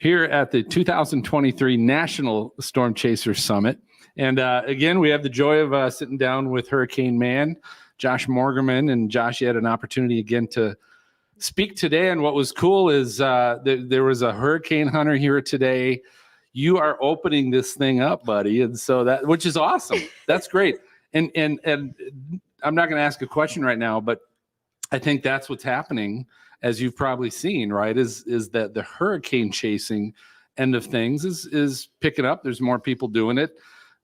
here at the 2023 National Storm Chaser Summit. And again, we have the joy of sitting down with Hurricane Man, Josh Morgerman. And Josh, you had an opportunity again to speak today. And what was cool is there was a hurricane hunter here today. You are opening this thing up, buddy. And so that, which is awesome. That's great. And I'm not going to ask a question right now, but I think that's what's happening, as you've probably seen, right? Is that the hurricane chasing end of things is picking up. There's more people doing it,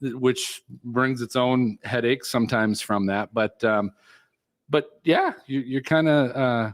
which brings its own headaches sometimes from that. But yeah, you're kind of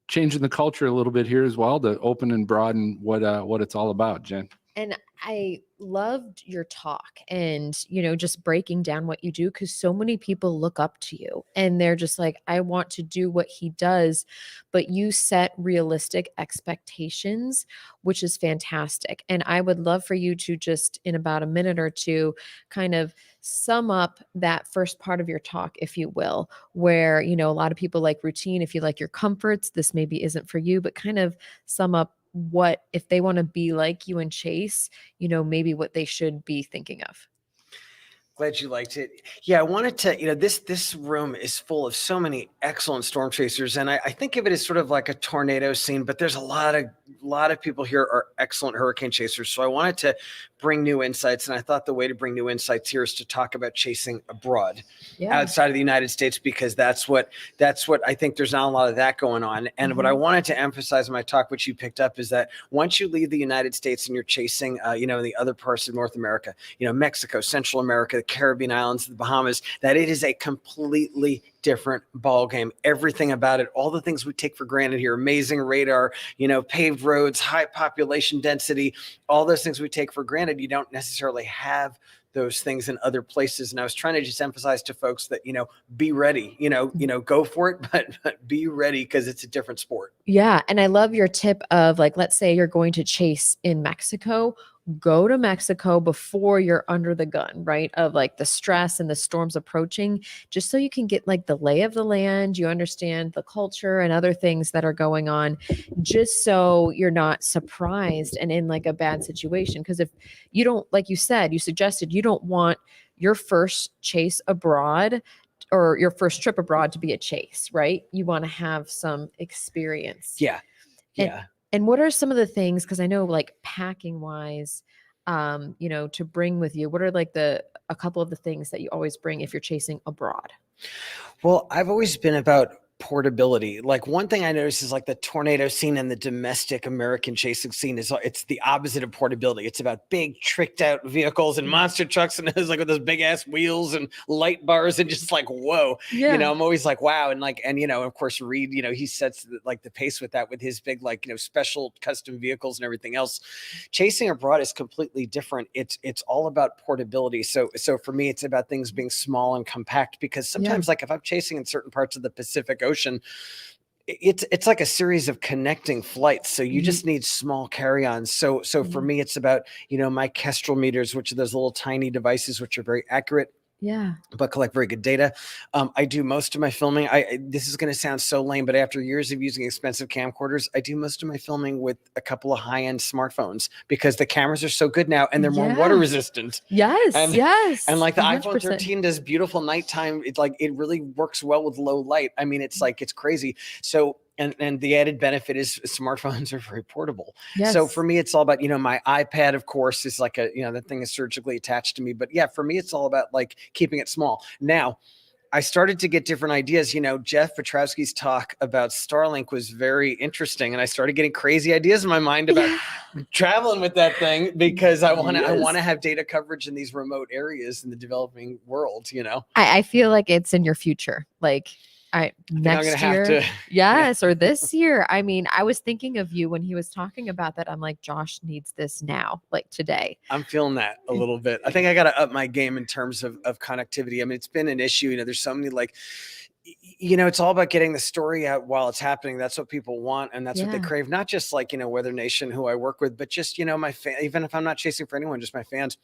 changing the culture a little bit here as well to open and broaden what it's all about, Jen. And I loved your talk and, just breaking down what you do, because so many people look up to you and they're just like, I want to do what he does, but you set realistic expectations, which is fantastic. And I would love for you to just in about a minute or two kind of sum up that first part of your talk, if you will, where, a lot of people like routine. If you like your comforts, this maybe isn't for you, but kind of sum up what, if they want to be like you and chase, maybe what they should be thinking of. Glad you liked it. Yeah, I wanted to, this room is full of so many excellent storm chasers. And I think of it as sort of like a tornado scene, but there's a lot of people here are excellent hurricane chasers. So I wanted to bring new insights. And I thought the way to bring new insights here is to talk about chasing abroad, outside of the United States, because that's what I think there's not a lot of that going on. And what I wanted to emphasize in my talk, which you picked up, is that once you leave the United States and you're chasing, in the other parts of North America, Mexico, Central America, the Caribbean islands, the Bahamas, that it is a completely different ball game. Everything about it, all the things we take for granted here, amazing radar, paved roads, high population density, all those things we take for granted, you don't necessarily have those things in other places. And I was trying to just emphasize to folks that, be ready, go for it, but be ready, because it's a different sport. Yeah. And I love your tip of, like, let's say you're going to chase in Mexico, go to Mexico before you're under the gun, right? Of like the stress and the storms approaching, just so you can get like the lay of the land, you understand the culture and other things that are going on, just so you're not surprised and in like a bad situation. Because if you don't, like you said, you suggested you don't want your first chase abroad or your first trip abroad to be a chase, right? You want to have some experience. Yeah. Yeah. And what are some of the things, because I know like packing wise, to bring with you, what are like a couple of the things that you always bring if you're chasing abroad? Well, I've always been about portability. Like, one thing I noticed is like the tornado scene and the domestic American chasing scene it's the opposite of portability. It's about big tricked out vehicles and monster trucks, and it's like with those big ass wheels and light bars and just like, whoa, I'm always like, wow. And like, and of course Reed, he sets the pace with that, with his big, special custom vehicles and everything else. Chasing abroad is completely different. It's all about portability. So for me, it's about things being small and compact, because sometimes like if I'm chasing in certain parts of the Pacific Ocean, it's like a series of connecting flights. So you just need small carry-ons. So for me, it's about, my Kestrel meters, which are those little tiny devices, which are very accurate. Yeah. But collect very good data. I do most of my filming. This is going to sound so lame, but after years of using expensive camcorders, I do most of my filming with a couple of high-end smartphones, because the cameras are so good now and they're more water resistant. Yes. And like the 100%. iPhone 13 does beautiful nighttime. It really works well with low light. I mean, it's crazy. So, and the added benefit is smartphones are very portable. Yes. So for me, it's all about, my iPad, of course, is like that thing is surgically attached to me. But yeah, for me, it's all about like keeping it small. Now, I started to get different ideas. Jeff Petrowski's talk about Starlink was very interesting, and I started getting crazy ideas in my mind about traveling with that thing, because I want to have data coverage in these remote areas in the developing world. I feel like it's in your future, like next year. Yes, or this year. I mean, I was thinking of you when he was talking about that. I'm like, Josh needs this now, like today. I'm feeling that a little bit. I think I got to up my game in terms of connectivity. I mean, it's been an issue. There's so many it's all about getting the story out while it's happening. That's what people want, and that's what they crave. Not just like, Weather Nation, who I work with, but just, my fan, even if I'm not chasing for anyone, just my fans.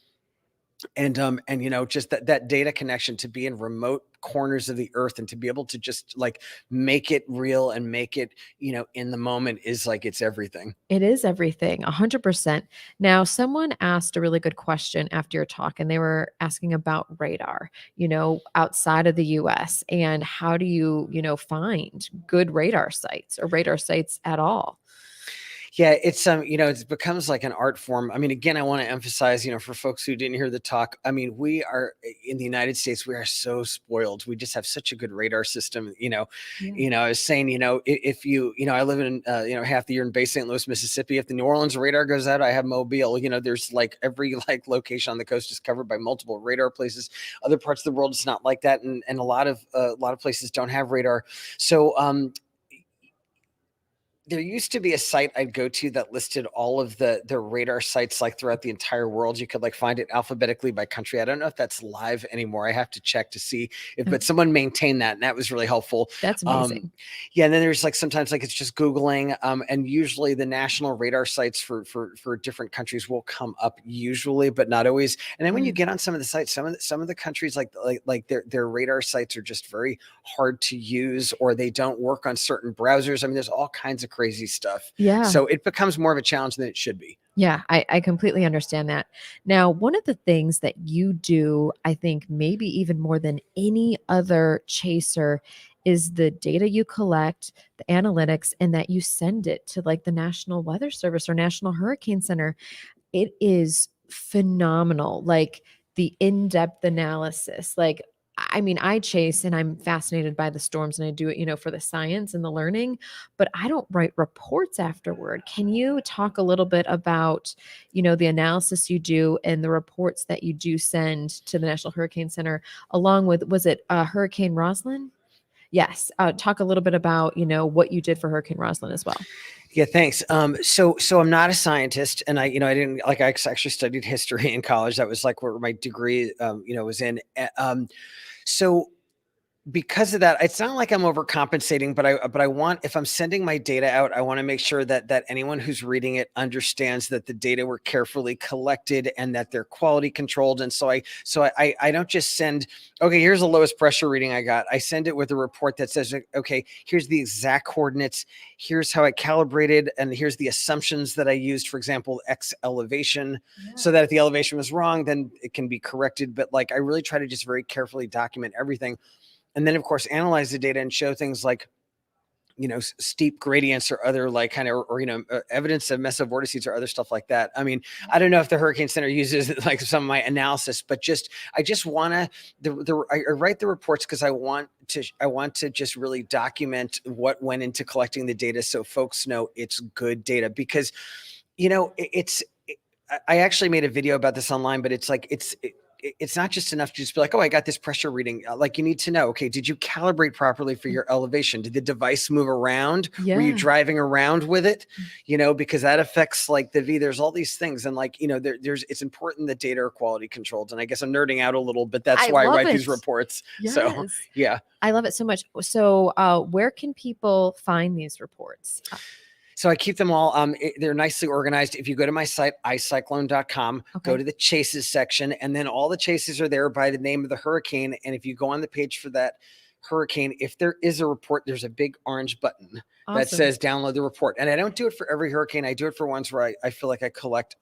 And just that data connection, to be in remote corners of the earth and to be able to just like make it real and make it, in the moment, is like, it's everything. It is everything, 100%. Now, someone asked a really good question after your talk, and they were asking about radar, outside of the US, and how do you, find good radar sites or radar sites at all? Yeah, it becomes like an art form. I mean, again, I want to emphasize, for folks who didn't hear the talk, I mean, we are in the United States, we are so spoiled. We just have such a good radar system. Yeah. I was saying, if I live in, half the year in Bay St. Louis, Mississippi. If the New Orleans radar goes out, I have Mobile. There's like every like location on the coast is covered by multiple radar places. Other parts of the world, it's not like that, and a lot of places don't have radar. So there used to be a site I'd go to that listed all of the radar sites like throughout the entire world. You could like find it alphabetically by country. I don't know if that's live anymore. I have to check to see but someone maintained that, and that was really helpful. That's amazing. Yeah, and then there's like sometimes like it's just Googling, and usually the national radar sites for different countries will come up usually, but not always. And then when you get on some of the sites, some of the countries like their radar sites are just very hard to use, or they don't work on certain browsers. I mean, there's all kinds of crazy stuff. Yeah. So it becomes more of a challenge than it should be. Yeah, I completely understand that. Now, one of the things that you do, I think maybe even more than any other chaser, is the data you collect, the analytics, and that you send it to like the National Weather Service or National Hurricane Center. It is phenomenal. Like the in-depth analysis. Like, I mean, I chase and I'm fascinated by the storms and I do it, for the science and the learning, but I don't write reports afterward. Can you talk a little bit about, the analysis you do and the reports that you do send to the National Hurricane Center, along with, was it Hurricane Roslyn? Yes. Talk a little bit about, what you did for Hurricane Roslyn as well. Yeah, thanks. So I'm not a scientist, and I didn't like. I actually studied history in college. That was like where my degree, was in. So because of that, it's not like I'm overcompensating, but I want, if I'm sending my data out, I want to make sure that anyone who's reading it understands that the data were carefully collected and that they're quality controlled. And so I don't just send, okay, here's the lowest pressure reading I got. I send it with a report that says, okay, here's the exact coordinates, here's how I calibrated, and here's the assumptions that I used, for example, X elevation, so that if the elevation was wrong, then it can be corrected. But like, I really try to just very carefully document everything. And then, of course, analyze the data and show things like, steep gradients or other like kind of, or, evidence of mesovortices or other stuff like that. I mean, I don't know if the Hurricane Center uses like some of my analysis, but I just want to, I write the reports because I want to just really document what went into collecting the data, so folks know it's good data. Because, I actually made a video about this online, but it's like, it's not just enough to just be like, oh, I got this pressure reading. Like, you need to know, okay, did you calibrate properly for your elevation? Did the device move around? Yeah. Were you driving around with it? Because that affects like the V. There's all these things. And like, it's important that data are quality controlled. And I guess I'm nerding out a little, but that's why I write these reports. Yes. So yeah. I love it so much. So where can people find these reports? So I keep them all. They're nicely organized. If you go to my site, icyclone.com, go to the chases section, and then all the chases are there by the name of the hurricane. And if you go on the page for that hurricane, if there is a report, there's a big orange button that says download the report. And I don't do it for every hurricane. I do it for ones where I feel like I collect,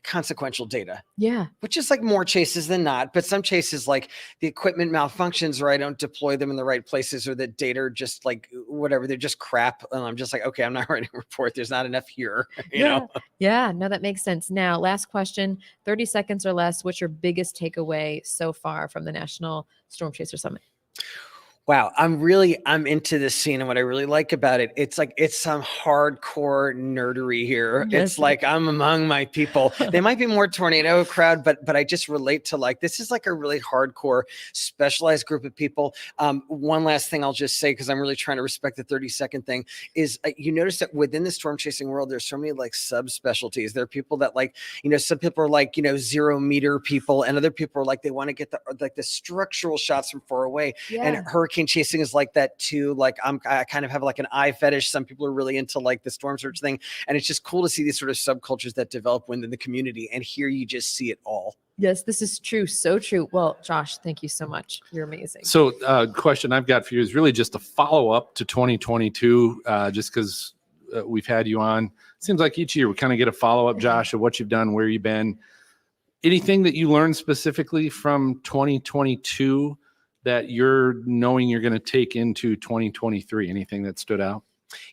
consequential data. Yeah. Which is like more chases than not, but some chases like the equipment malfunctions or I don't deploy them in the right places, or the data are just like whatever, they're just crap. And I'm just like, okay, I'm not writing a report. There's not enough here. You know? Yeah. No, that makes sense. Now, last question, 30 seconds or less. What's your biggest takeaway so far from the National Storm Chaser Summit? Wow, I'm into this scene, and what I really like about it, it's like it's some hardcore nerdery here. Yes. It's like I'm among my people. They might be more tornado crowd, but I just relate to like this is like a really hardcore, specialized group of people. One last thing I'll just say, because I'm really trying to respect the 30-second thing, is you notice that within the storm chasing world, there's so many like subspecialties. There are people that like, some people are like 0 meter people, and other people are like they want to get the structural shots from far away. Yeah. And Hurricane hurricane chasing is like that too. Like I kind of have like an eye fetish. Some people are really into like the storm search thing, and it's just cool to see these sort of subcultures that develop within the community. And here you just see it all. Yes, this is true. So true. Well, Josh, thank you so much. You're amazing. So, question I've got for you is really just a follow up to 2022, just because we've had you on. Seems like each year we kind of get a follow up, Josh, of what you've done, where you've been. Anything that you learned specifically from 2022 that you're knowing you're going to take into 2023? Anything that stood out?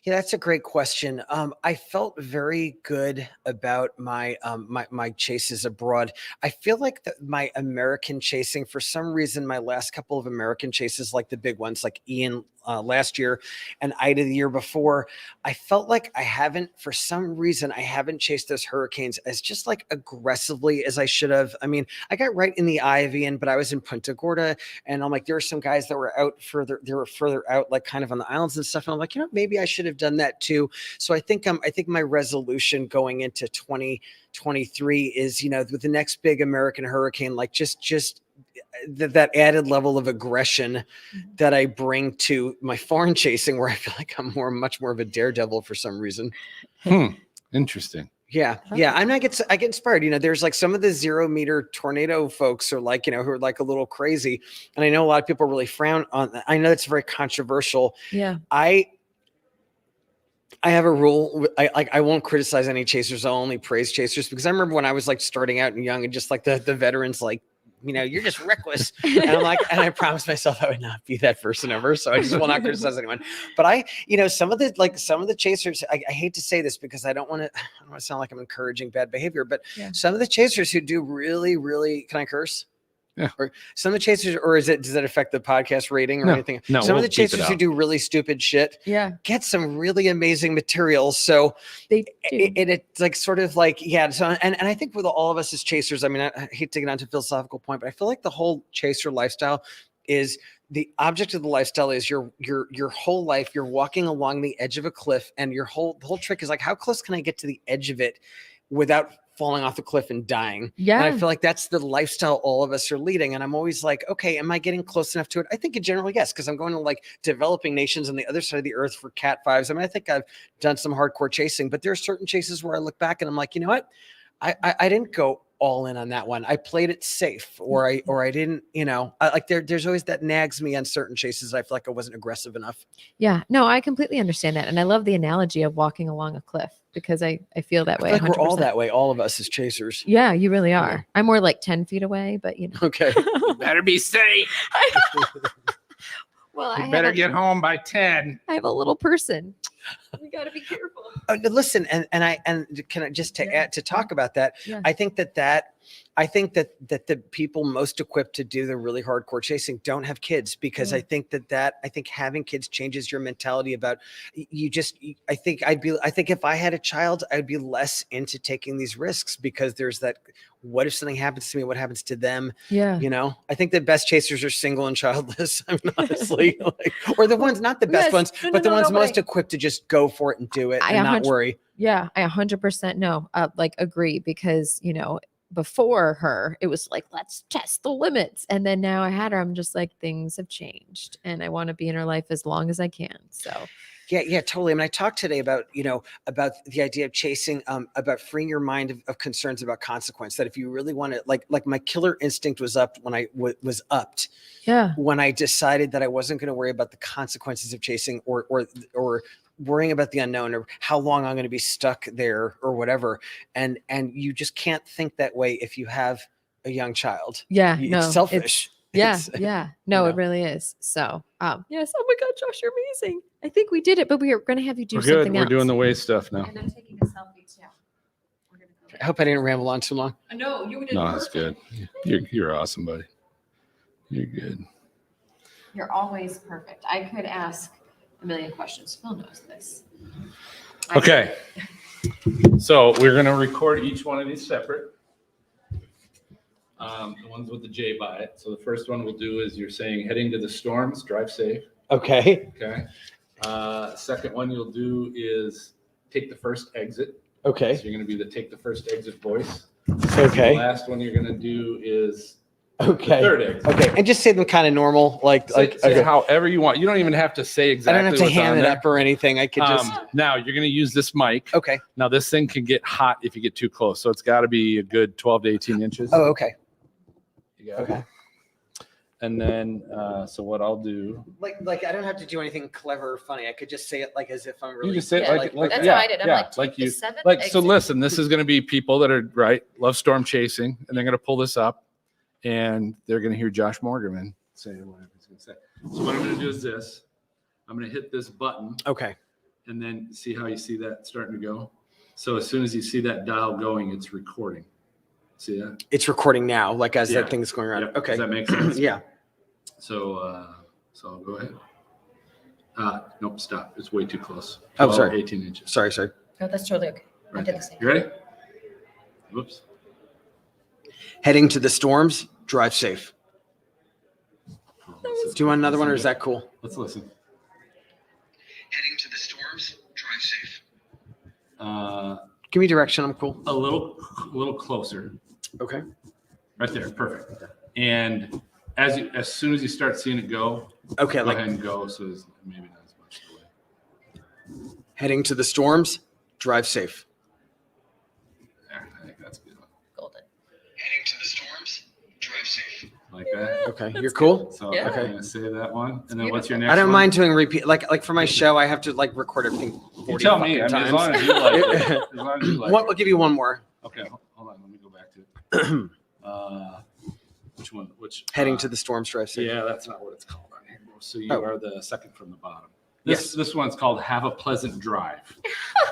Yeah, that's a great question. I felt very good about my my chases abroad. I feel like my American chasing, for some reason, my last couple of American chases, like the big ones, like Ian last year and Ida the year before, I felt like for some reason, I haven't chased those hurricanes as just like aggressively as I should have. I mean, I got right in the eye of Ian, but I was in Punta Gorda, and I'm like, there were some guys that were further out, like kind of on the islands and stuff. And I'm like, maybe I should have done that too. So I think my resolution going into 2023 is, with the next big American hurricane, like just that added level of aggression that I bring to my foreign chasing, where I feel like I'm much more of a daredevil for some reason. Interesting. Yeah. I get inspired. There's like some of the 0 meter tornado folks are like, who are like a little crazy. And I know a lot of people really frown on that. I know it's very controversial. Yeah. I have a rule. I won't criticize any chasers. I'll only praise chasers, because I remember when I was like starting out and young, and just like the veterans, like, you're just reckless. And I'm like, and I promised myself I would not be that person ever. So I just will not criticize anyone. But some of the chasers, I hate to say this because I don't want to sound like I'm encouraging bad behavior, but some of the chasers who do really, really, can I curse? Yeah. Or some of the chasers, or does that affect the podcast rating or anything? No. Some of the chasers who do really stupid shit, get some really amazing materials. So they do. It's like sort of like, So and I think with all of us as chasers, I mean, I hate to get onto a philosophical point, but I feel like the whole chaser lifestyle is, the object of the lifestyle is your whole life. You're walking along the edge of a cliff, and the whole trick is like, how close can I get to the edge of it without falling off the cliff and dying? Yeah. And I feel like that's the lifestyle all of us are leading. And I'm always like, okay, am I getting close enough to it? I think in general, yes, because I'm going to like developing nations on the other side of the earth for Cat 5s. I mean, I think I've done some hardcore chasing, but there are certain chases where I look back and I'm like, you know what? I didn't go all in on that one. I played it safe, or I didn't, there's always that nags me on certain chases. I feel like I wasn't aggressive enough. Yeah, no, I completely understand that. And I love the analogy of walking along a cliff, because I feel that way. I feel like 100%. we're all that way, all of us as chasers. Yeah, you really are. I'm more like 10 feet away, but Okay. You better be safe. Well, You better get home by 10. I have a little person. We got to be careful. Listen, and can I just add to talk about that? Yeah. I think that the people most equipped to do the really hardcore chasing don't have kids, because I think that having kids changes your mentality about I think if I had a child, I'd be less into taking these risks, because there's that, what if something happens to me? What happens to them? Yeah. I think the best chasers are single and childless. I mean, honestly, or the ones, not the best ones, but the ones most equipped to just go for it and do it and not worry. Yeah, I 100% know. Agree, because before her, it was like, let's test the limits, and then now I had her, I'm just like, things have changed, and I want to be in her life as long as I can. So. Yeah, totally. I mean, I talked today about the idea of chasing, about freeing your mind of concerns about consequence. That if you really want to, like my killer instinct was up when I was upped. Yeah. When I decided that I wasn't going to worry about the consequences of chasing, or worrying about the unknown, or how long I'm going to be stuck there, or whatever. And you just can't think that way if you have a young child. Yeah, it's selfish. No, it really is. So, yes. Oh my God, Josh, you're amazing. I think we did it, but we are going to have you do something else. We're doing the way stuff now. And I'm taking a selfie too. I hope I didn't ramble on too long. No, you did. No, that's good. You're awesome, buddy. You're good. You're always perfect. I could ask a million questions. Phil knows this. Okay. So we're going to record each one of these separate. The ones with the J by it. So the first one we'll do is, you're saying heading to the storms, drive safe. Okay. Okay. Second one you'll do is take the first exit. Okay. So you're going to be the take the first exit voice. Okay. The last one you're going to do is Okay. Third exit. Okay. And just say them kind of normal, Say however you want. You don't even have to say I exactly. don't have to what's ham on it there. up or anything. I could just. Now you're going to use this mic. Okay. Now this thing can get hot if you get too close, so it's got to be a good 12 to 18 inches. Oh, okay. You got it. Okay. And then, so what I'll do, Like I don't have to do anything clever or funny. I could just say it like as if I'm really. you just say it Yeah, like that's yeah, how I did. I'm yeah, like, take like the you, seventh like so. exit. Listen, this is going to be people that are love storm chasing, and they're going to pull this up, and they're going to hear Josh Morgerman say whatever he's going to say. So what I'm going to do is this: I'm going to hit this button, Okay. and then see how you see that starting to go. So as soon as you see that dial going, it's recording. See that? It's recording now, like as Yeah. that thing's going around. Yep. Okay. Does that make sense? Yeah. So, so I'll go ahead. Nope, stop. It's way too close. Oh, sorry. 18 inches. Sorry. Oh, that's totally okay. I Right did there. the same. You ready? Whoops. Heading to the storms. Drive safe. Let's Do you want another one, or is that cool? Let's listen. Heading to the storms. Drive safe. Uh, Give me direction. I'm cool. a little closer. Okay. Right there. Perfect. And as soon as you start seeing it go, Okay. go Like ahead and go. So it's maybe not as much delay. heading to the storms. Drive safe. There, I think that's good. Golden. Heading to the storms. Drive safe. Like that. Okay. You're cool. So Yeah. I'm gonna say that one. And then what's your next I don't one? mind doing repeat. Like for my show, I have to like record everything. You 40 tell me. I fucking mean, as times. long as you like it. As long as you like I'll give you one more. it. Okay, hold on. Let me go back to it. Which one? Which? Heading to the storms. Drive safe. Yeah, that's not what it's called on here. So you Oh. are the second from the bottom. Yes. This one's called "Have a Pleasant Drive,"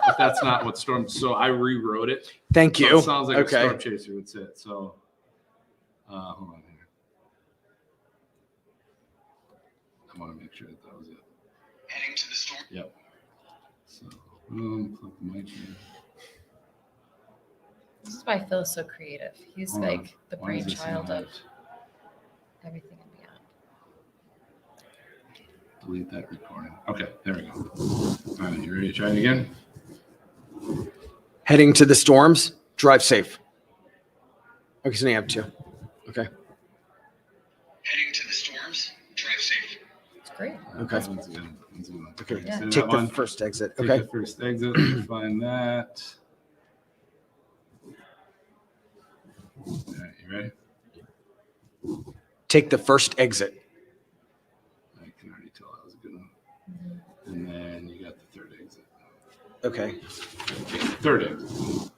but that's not what storm. So I rewrote it. Thank So you. it sounds like a Okay. storm chaser would say it. So, hold on here. I want to make sure that was it. Heading to the storm. Yep. So, click the mic here. This is why Phil is so creative. He's Hold on. like the Why is this brainchild not- of everything and beyond. Delete that recording. Okay, there we go. All right, you ready to try it again? Heading to the storms. Drive safe. Okay, so now you have two. Okay. Heading to the storms. Drive safe. It's great. Okay. That one's good. One's a good one. Okay. Yeah. Say Take that the one. first exit. Take Okay. the first exit. Let's find that. All right, you ready? Take the first exit. I can already tell that was a good one. And then you got the third exit. Okay. Third exit.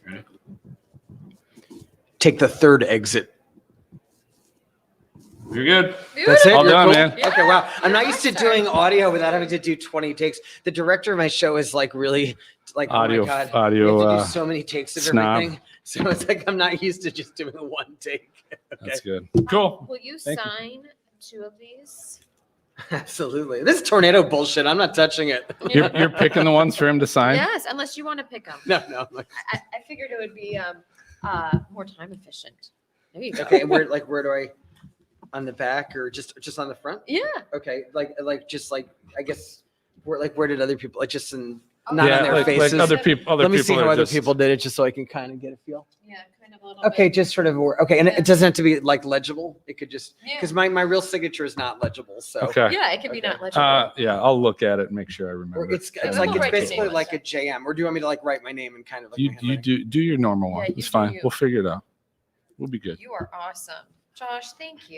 Ready? Take the third exit. You're good. That's it. All You're done, cool? man. Okay. Wow. I'm not Yeah, used to sorry. doing audio without having to do 20 takes. The director of my show is like really like, Audio- oh my God, audio, we have to do so many takes of snob. everything. So it's like I'm not used to just doing one take. Okay. That's good. Cool. Will you Thank you. sign 2 of these? Absolutely. This is tornado bullshit. I'm not touching it. You're picking the ones for him to sign? Yes, unless you want to pick them. No. I'm like, I figured it would be more time efficient. There you go. okay. And where do I? On the back or just on the front? Yeah. Okay. Like I guess where did other people like just in Oh, not yeah, on their like faces? other people. Let me see how are other just- people did it just so I can kind of get a feel. Yeah, kind of a little Okay, bit. just sort of okay, and Yeah. it doesn't have to be like legible. It could just Yeah. because my real signature is not legible. So Okay. Yeah, it can be Okay. not legible. Yeah, I'll look at it and make sure I or remember. it's Yeah, it's we'll like it's write your basically name like on a JM. Or do you want me to like write my name and kind of like You my you handwriting? do your normal Yeah, one. you It's do fine. you. We'll figure it out. We'll be good. You are awesome. Josh, thank you.